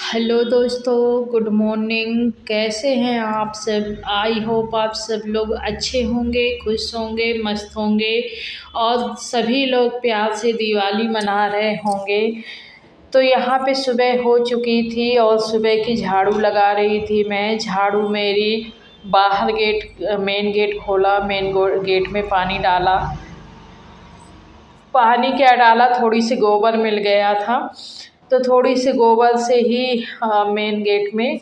Hello दोस्तों, good morning. कैसे हैं आप सब? आई होप आप सब लोग अच्छे होंगे, खुश होंगे, मस्त होंगे और सभी लोग प्यार से दिवाली मना रहे होंगे। तो यहाँ पे सुबह हो चुकी थी और सुबह की झाड़ू लगा रही थी मैं। झाड़ू मेरी बाहर मेन गेट खोला, गेट में पानी डाला। पानी क्या डाला, थोड़ी सी गोबर मिल गया था तो थोड़ी सी गोबर से ही मेन गेट में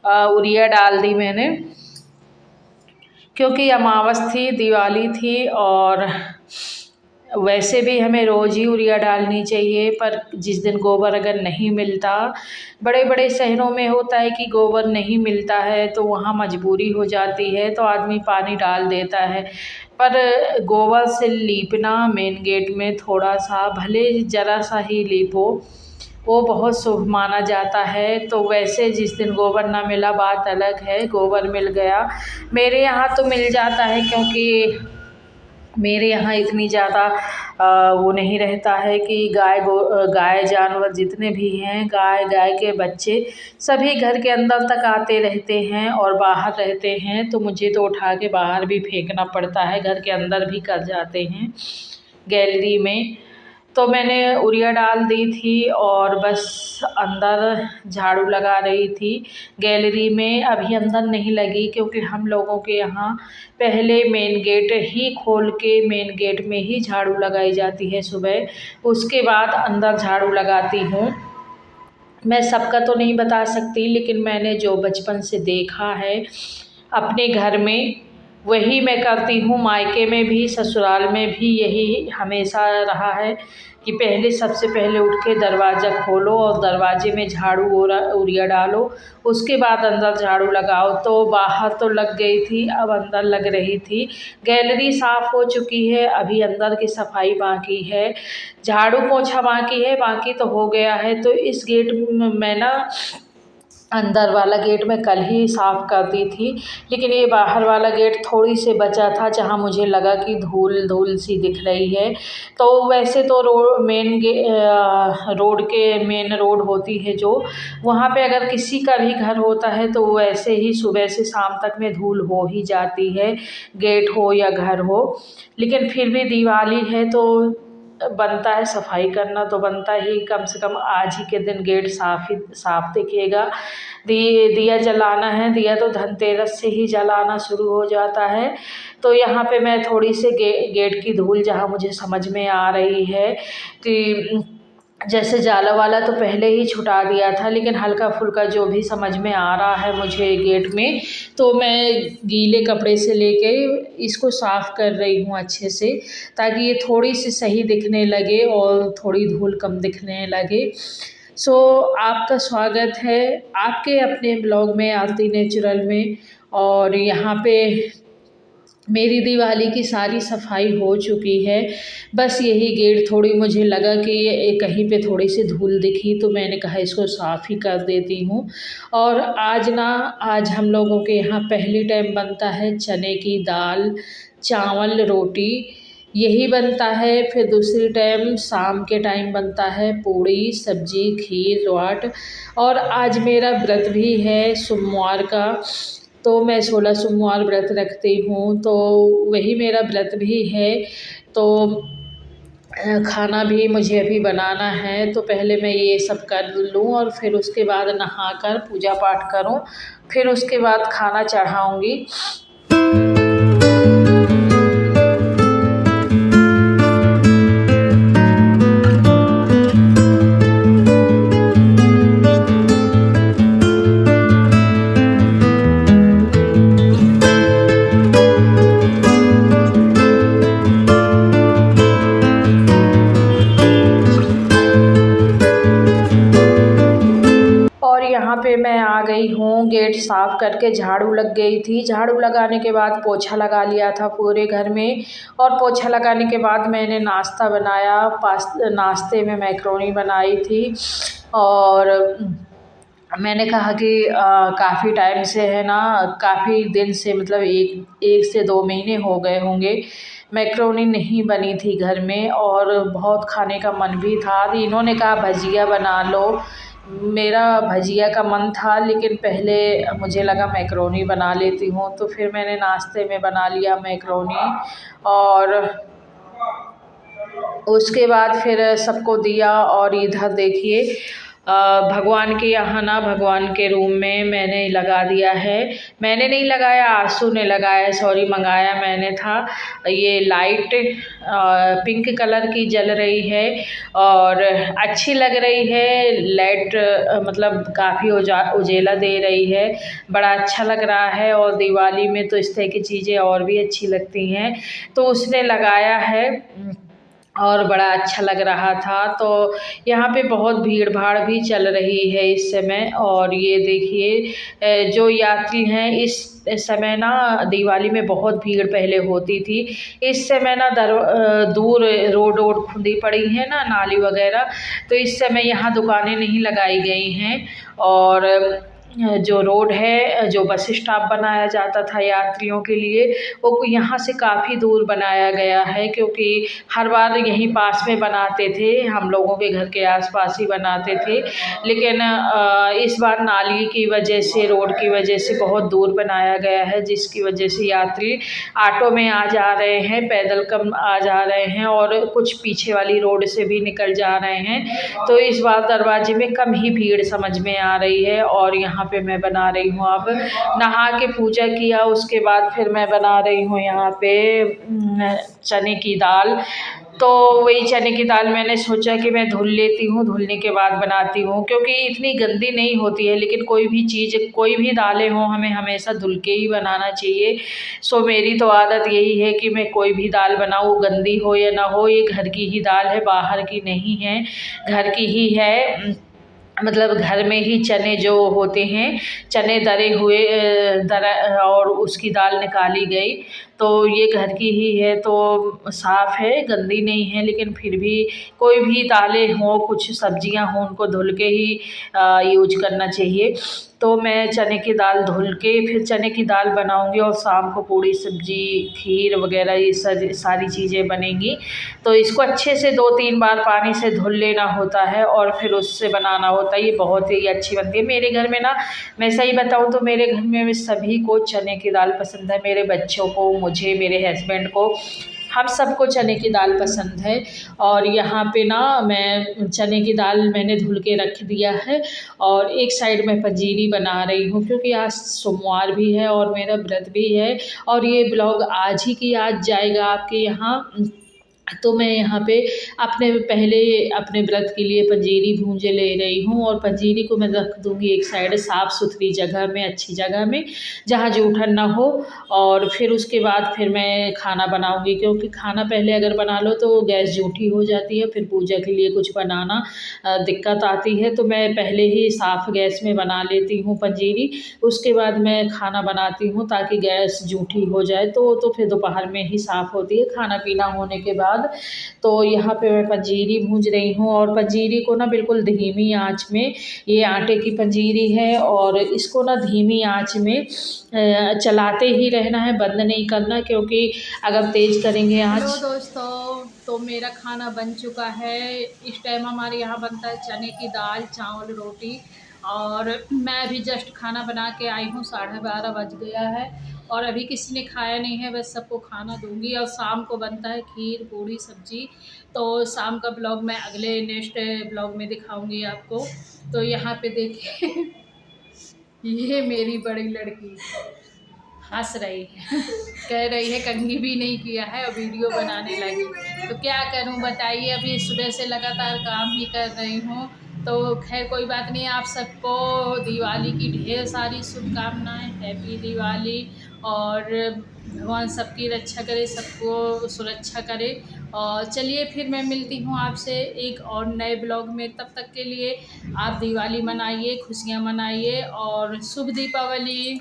उरिया डाल दी मैंने, क्योंकि अमावस थी, दिवाली थी और वैसे भी हमें रोज़ ही उरिया डालनी चाहिए। पर जिस दिन गोबर अगर नहीं मिलता, बड़े बड़े शहरों में होता है कि गोबर नहीं मिलता है तो वहाँ मजबूरी हो जाती है तो आदमी पानी डाल देता है। पर गोबर से लीपना मेन गेट में, थोड़ा सा भले ज़रा सा ही लीपो, वो बहुत शुभ माना जाता है। तो वैसे जिस दिन गोबर ना मिला बात अलग है, गोबर मिल गया। मेरे यहाँ तो मिल जाता है क्योंकि मेरे यहाँ इतनी ज़्यादा वो नहीं रहता है कि गाय जानवर जितने भी हैं, गाय के बच्चे सभी घर के अंदर तक आते रहते हैं और बाहर रहते हैं, तो मुझे तो उठा के बाहर भी फेंकना पड़ता है, घर के अंदर भी कर जाते हैं गैलरी में। तो मैंने उरिया डाल दी थी और बस अंदर झाड़ू लगा रही थी। गैलरी में अभी अंदर नहीं लगी क्योंकि हम लोगों के यहाँ पहले मेन गेट ही खोल के मेन गेट में ही झाड़ू लगाई जाती है सुबह, उसके बाद अंदर झाड़ू लगाती हूँ। मैं सबका तो नहीं बता सकती, लेकिन मैंने जो बचपन से देखा है अपने घर में वही मैं करती हूँ। मायके में भी ससुराल में भी यही हमेशा रहा है कि पहले सबसे पहले उठ के दरवाज़ा खोलो और दरवाजे में झाड़ू उरिया डालो, उसके बाद अंदर झाड़ू लगाओ। तो बाहर तो लग गई थी, अब अंदर लग रही थी। गैलरी साफ़ हो चुकी है, अभी अंदर की सफाई बाकी है, झाड़ू पोछा बाकी है, बाकी तो हो गया है। तो इस गेट में मैं ना अंदर वाला गेट मैं कल ही साफ़ कर दी थी, लेकिन ये बाहर वाला गेट थोड़ी से बचा था जहाँ मुझे लगा कि धूल धूल सी दिख रही है। तो वैसे तो मेन रोड होती है जो, वहाँ पे अगर किसी का भी घर होता है तो वैसे ही सुबह से शाम तक में धूल हो ही जाती है, गेट हो या घर हो। लेकिन फिर भी दिवाली है तो बनता है सफाई करना, तो बनता ही, कम से कम आज ही के दिन गेट साफ दिखेगा। दिया जलाना है, दिया तो धनतेरस से ही जलाना शुरू हो जाता है। तो यहाँ पे मैं थोड़ी सी गेट की धूल जहाँ मुझे समझ में आ रही है कि जैसे जाला वाला तो पहले ही छुटा दिया था, लेकिन हल्का फुल्का जो भी समझ में आ रहा है मुझे गेट में, तो मैं गीले कपड़े से लेके इसको साफ़ कर रही हूँ अच्छे से, ताकि ये थोड़ी सी सही दिखने लगे और थोड़ी धूल कम दिखने लगे। सो आपका स्वागत है आपके अपने ब्लॉग में, आरती नेचुरल में। और यहाँ पे मेरी दिवाली की सारी सफाई हो चुकी है, बस यही गेट थोड़ी मुझे लगा कि ये कहीं पे थोड़ी सी धूल दिखी तो मैंने कहा इसको साफ़ ही कर देती हूँ। और आज हम लोगों के यहाँ पहली टाइम बनता है चने की दाल, चावल, रोटी, यही बनता है। फिर दूसरी टाइम शाम के टाइम बनता है पूड़ी सब्जी, खीर, राट। और आज मेरा व्रत भी है सोमवार का, तो मैं 16 सोमवार व्रत रखती हूँ, तो वही मेरा व्रत भी है। तो खाना भी मुझे अभी बनाना है, तो पहले मैं ये सब कर लूँ और फिर उसके बाद नहाकर पूजा पाठ करूँ, फिर उसके बाद खाना चढ़ाऊँगी। और यहाँ पे मैं आ गई हूँ, गेट साफ़ करके झाड़ू लग गई थी। झाड़ू लगाने के बाद पोछा लगा लिया था पूरे घर में, और पोछा लगाने के बाद मैंने नाश्ता बनाया। नाश्ते में मैक्रोनी बनाई थी और मैंने कहा कि काफ़ी टाइम से है ना, काफ़ी दिन से, मतलब एक से 2 महीने हो गए होंगे मैक्रोनी नहीं बनी थी घर में, और बहुत खाने का मन भी था। इन्होंने कहा भजिया बना लो मेरा भजिया का मन था, लेकिन पहले मुझे लगा मैक्रोनी बना लेती हूँ, तो फिर मैंने नाश्ते में बना लिया मैक्रोनी। और उसके बाद फिर सबको दिया। और इधर देखिए भगवान के यहाँ ना, भगवान के रूम में मैंने लगा दिया है। मैंने नहीं लगाया, आंसू ने लगाया, सॉरी, मंगाया मैंने था। ये लाइट पिंक कलर की जल रही है और अच्छी लग रही है। लाइट मतलब काफ़ी उजेला दे रही है, बड़ा अच्छा लग रहा है। और दिवाली में तो इस तरह की चीज़ें और भी अच्छी लगती हैं, तो उसने लगाया है और बड़ा अच्छा लग रहा था। तो यहाँ पे बहुत भीड़ भाड़ भी चल रही है इस समय। और ये देखिए जो यात्री हैं, इस समय ना दिवाली में बहुत भीड़ पहले होती थी। इस समय ना दूर रोड वोड खुदी पड़ी है ना, नाली वगैरह, तो इस समय यहाँ दुकानें नहीं लगाई गई हैं। और जो रोड है, जो बस स्टॉप बनाया जाता था यात्रियों के लिए, वो यहाँ से काफ़ी दूर बनाया गया है, क्योंकि हर बार यहीं पास में बनाते थे, हम लोगों के घर के आसपास ही बनाते थे। लेकिन इस बार नाली की वजह से, रोड की वजह से बहुत दूर बनाया गया है, जिसकी वजह से यात्री ऑटो में आ जा रहे हैं, पैदल कम आ जा रहे हैं और कुछ पीछे वाली रोड से भी निकल जा रहे हैं। तो इस बार दरवाजे में कम ही भीड़ समझ में आ रही है। और यहाँ पे मैं बना रही हूँ, अब नहा के पूजा किया, उसके बाद फिर मैं बना रही हूँ यहाँ पे चने की दाल। तो वही चने की दाल मैंने सोचा कि मैं धुल लेती हूँ, धुलने के बाद बनाती हूँ, क्योंकि इतनी गंदी नहीं होती है। लेकिन कोई भी चीज़, कोई भी दालें हों, हमें हमेशा धुल के ही बनाना चाहिए। सो मेरी तो आदत यही है कि मैं कोई भी दाल बनाऊँ, गंदी हो या ना हो, ये घर की ही दाल है, बाहर की नहीं है, घर की ही है। मतलब घर में ही चने जो होते हैं, चने दरे हुए दरा और उसकी दाल निकाली गई, तो ये घर की ही है, तो साफ़ है, गंदी नहीं है। लेकिन फिर भी कोई भी दालें हों, कुछ सब्जियां हों, उनको धुल के ही यूज करना चाहिए। तो मैं चने की दाल धुल के फिर चने की दाल बनाऊंगी, और शाम को पूड़ी सब्जी, खीर वगैरह ये सारी चीज़ें बनेंगी। तो इसको अच्छे से 2-3 बार पानी से धुल लेना होता है और फिर उससे बनाना होता है। ये बहुत ही अच्छी बनती है मेरे घर में ना। मैं सही बताऊँ तो मेरे घर में सभी को चने की दाल पसंद है, मेरे बच्चों को, मुझे, मेरे हस्बैंड को, हम सबको चने की दाल पसंद है। और यहाँ पे ना मैं चने की दाल मैंने धुल के रख दिया है, और एक साइड में पंजीरी बना रही हूँ, क्योंकि आज सोमवार भी है और मेरा व्रत भी है। और ये ब्लॉग आज ही की आज जाएगा आपके यहाँ। तो मैं यहाँ पे पहले अपने व्रत के लिए पंजीरी भूंजे ले रही हूँ, और पंजीरी को मैं रख दूँगी एक साइड साफ़ सुथरी जगह में, अच्छी जगह में, जहाँ जूठन ना हो। और फिर उसके बाद फिर मैं खाना बनाऊँगी, क्योंकि खाना पहले अगर बना लो तो गैस जूठी हो जाती है, फिर पूजा के लिए कुछ बनाना दिक्कत आती है। तो मैं पहले ही साफ़ गैस में बना लेती हूँ पंजीरी, उसके बाद मैं खाना बनाती हूँ, ताकि गैस जूठी हो जाए तो फिर दोपहर में ही साफ़ होती है खाना पीना होने के बाद। तो यहाँ पे मैं पंजीरी भूंज रही हूँ, और पंजीरी को ना बिल्कुल धीमी आंच में, ये आटे की पंजीरी है, और इसको ना धीमी आंच में चलाते ही रहना है, बंद नहीं करना, क्योंकि अगर तेज़ करेंगे आंच। हेलो दोस्तों, तो मेरा खाना बन चुका है। इस टाइम हमारे यहाँ बनता है चने की दाल, चावल, रोटी। और मैं अभी जस्ट खाना बना के आई हूँ, 12:30 बज गया है, और अभी किसी ने खाया नहीं है, बस सबको खाना दूंगी। और शाम को बनता है खीर, पूड़ी, सब्जी। तो शाम का ब्लॉग मैं अगले नेक्स्ट ब्लॉग में दिखाऊंगी आपको। तो यहाँ पे देखिए ये मेरी बड़ी लड़की हंस रही है कह रही है कंघी भी नहीं किया है और वीडियो बनाने लगी। तो क्या करूं बताइए, अभी सुबह से लगातार काम ही कर रही हूं। तो खैर कोई बात नहीं, आप सबको दिवाली की ढेर सारी शुभकामनाएं, हैप्पी दिवाली। और भगवान सबकी रक्षा करे, सबको सुरक्षा करे। और चलिए फिर मैं मिलती हूँ आपसे एक और नए ब्लॉग में। तब तक के लिए आप दिवाली मनाइए, खुशियाँ मनाइए, और शुभ दीपावली।